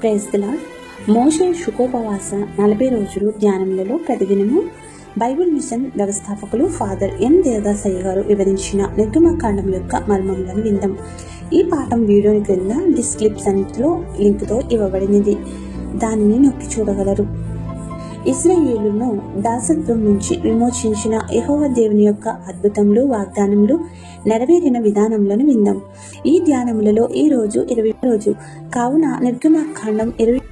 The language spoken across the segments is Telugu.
Praise the Lord. మోషే శుకోపవాస 40 రోజులు ధ్యానములలో ప్రతిదినము బైబిల్ మిషన్ వ్యవస్థాపకులు ఫాదర్ ఎం దేవదాసయ్య గారు వివరించిన నిర్గమకాండం యొక్క మర్మములను విందాం. ఈ పాఠం వీడియోని క్రింద డిస్క్రిప్షన్లో లింక్తో ఇవ్వబడినది, దానిని నొక్కి చూడగలరు. ఇశ్రాయేలును దాసత్వం నుంచి విమోచించిన యెహోవా దేవుని యొక్క అద్భుతములు, వాగ్దానములు నెరవేరిన విధానములను విందాం. ఈ ధ్యానములలో ఈ రోజు 20వ రోజు కావున నిర్గమకాండం 20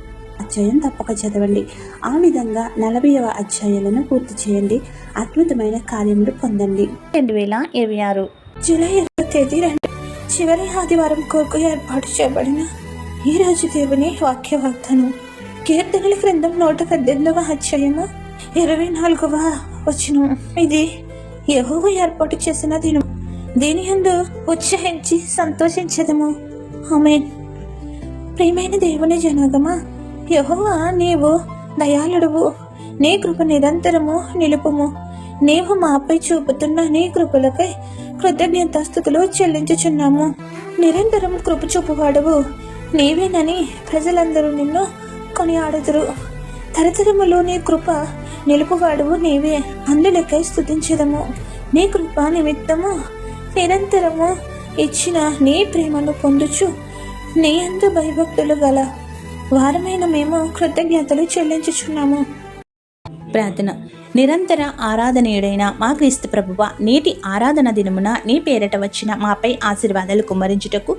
అధ్యాయం తప్పక చదవండి. ఆ విధంగా 40వ అధ్యాయాలను పూర్తి చేయండి. అద్భుతమైన కార్యములు పొందండి. 2026 జూలై 20వ తేదీ చివరి ఆదివారం కొరకు ఏర్పాటు చేయబడిన ఈ రోజు దేవుని వాక్య వాగ్దానం కీర్తనల గ్రంథం 118వ అధ్యాయము 24వ వచనం. ఇది యెహోవా ఏర్పాటు చేసిన దినం, దీని యందు ఉత్సహించి సంతోషించదము. ఆమేన్. ప్రియమైన దేవుని జనాంగమా, యెహోవా నీవు దయాళుడువు, నీ కృప నిరంతరము నిలుపుము. నీవు మాపై చూపుతున్న నీ కృపలకై కృతజ్ఞతాస్తుతులు చెల్లించుచున్నాము. నిరంతరం కృప చూపువాడవు నీవేనని ప్రజలందరూ నిన్ను కొనియాడుదురు. తరతరములో నీ కృప నిలుపువాడువు నీవే, అందులకై స్తుతించెదము. నీ కృప నిమిత్తము నిరంతరము ఇచ్చిన నీ ప్రేమను పొందుచు నీ యందు భయభక్తులు గల వారమైన మేము కృతజ్ఞతలు చెల్లించుచున్నాము. ప్రార్థన. నిరంతర ఆరాధనీయుడైన మా క్రీస్తు ప్రభువ, నేటి ఆరాధన దినమున నీ పేరట వచ్చిన మాపై ఆశీర్వాదాలు కుమ్మరించుటకు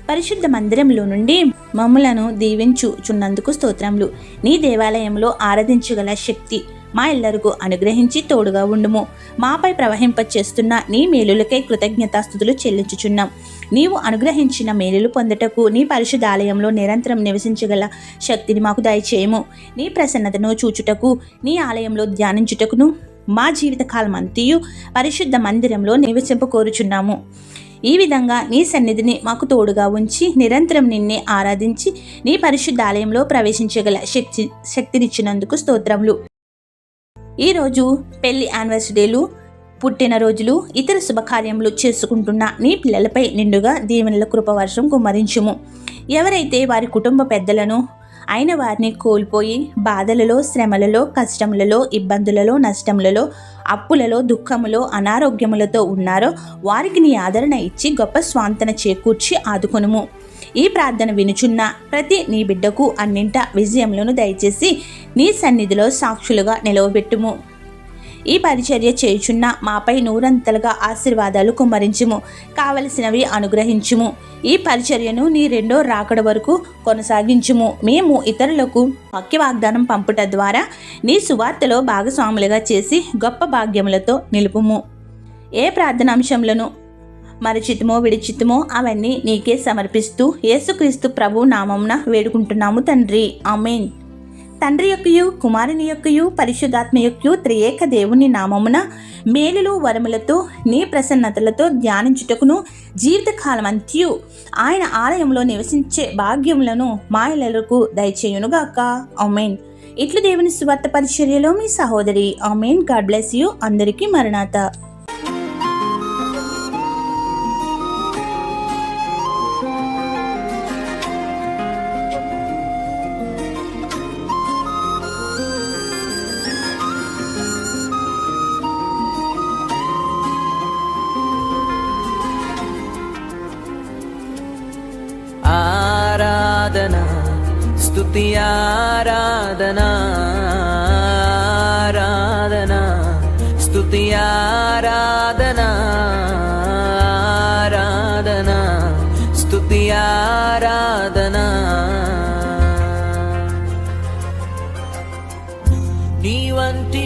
పరిశుద్ధ మందిరంలో నుండి మమ్ములను దీవించుచున్నందుకు స్తోత్రములు. నీ దేవాలయంలో ఆరాధించగల శక్తి మా ఎల్లరిಗೂ అనుగ్రహించి తోడుగా ఉండుము. మాపై ప్రవహింపచేస్తున్న నీ మేలులకై కృతజ్ఞతాస్తుతులు చెల్లించుచున్నాం. నీవు అనుగ్రహించిన మేలులు పొందుటకు నీ పరిశుద్ధాలయంలో నిరంతరం నివసించగల శక్తిని మాకు దయచేయము. నీ ప్రసన్నతను చూచుటకు నీ ఆలయంలో ధ్యానించుటకును మా జీవితకాలం అంతయు పరిశుద్ధ మందిరంలో నివసింపకోరుచున్నాము. ఈ విధంగా నీ సన్నిధిని మాకు తోడుగా ఉంచి నిరంతరం నిన్నే ఆరాధించి నీ పరిశుద్ధాలయంలో ప్రవేశించగల శక్తినిచ్చినందుకు స్తోత్రములు. ఈరోజు పెళ్లి యానివర్సరీలు, పుట్టినరోజులు, ఇతర శుభకార్యములు చేసుకుంటున్న నీ పిల్లలపై నిండుగా దీవెనల కృపవర్షం కుమ్మరించుము. ఎవరైతే వారి కుటుంబ పెద్దలను అయిన వారిని కోల్పోయి బాధలలో, శ్రమలలో, కష్టములలో, ఇబ్బందులలో, నష్టములలో, అప్పులలో, దుఃఖములో, అనారోగ్యములతో ఉన్నారో వారికి నీ ఆదరణ ఇచ్చి గొప్ప స్వాంతన చేకూర్చి ఆదుకొనుము. ఈ ప్రార్థన వినుచున్న ప్రతి నీ బిడ్డకు అన్నింట విజయములను దయచేసి నీ సన్నిధిలో సాక్షులుగా నిలవబెట్టుము. ఈ పరిచర్య చేయుచున్న మాపై నూరంతలుగా ఆశీర్వాదాలు కుమ్మరించుము. కావలసినవి అనుగ్రహించుము. ఈ పరిచర్యను నీ 2వ రాకడ వరకు కొనసాగించుము. మేము ఇతరులకు వాక్య వాగ్దానం పంపుట ద్వారా నీ సువార్తలో భాగస్వాములుగా చేసి గొప్ప భాగ్యములతో నిలుపుము. ఏ ప్రార్థనాంశములను మరచితమో విడిచితమో అవన్నీ నీకే సమర్పిస్తూ యేసుక్రీస్తు ప్రభు నామమున వేడుకుంటున్నాము తండ్రి. ఆమేన్. తండ్రి యొక్కయు, కుమారుని యొక్కయు, పరిశుద్ధాత్మ యొక్కయు త్రియేక దేవుని నామమున మేలులు వరములతో నీ ప్రసన్నతలతో ధ్యానించుటకును జీవితకాలం అంత్యు ఆయన ఆలయంలో నివసించే భాగ్యములను మాయలకు దయచేయునుగాక. ఆమేన్. ఇట్లు దేవుని సువార్త పరిచర్యలో మీ సహోదరి. ఆమేన్. God bless you. అందరికీ మరణాత. ఆరాధనా స్తుతి ఆరాధనా, ఆరాధనా స్తుతి ఆరాధనా, ఆరాధనా స్తుతి ఆరాధనా. నీ వంటి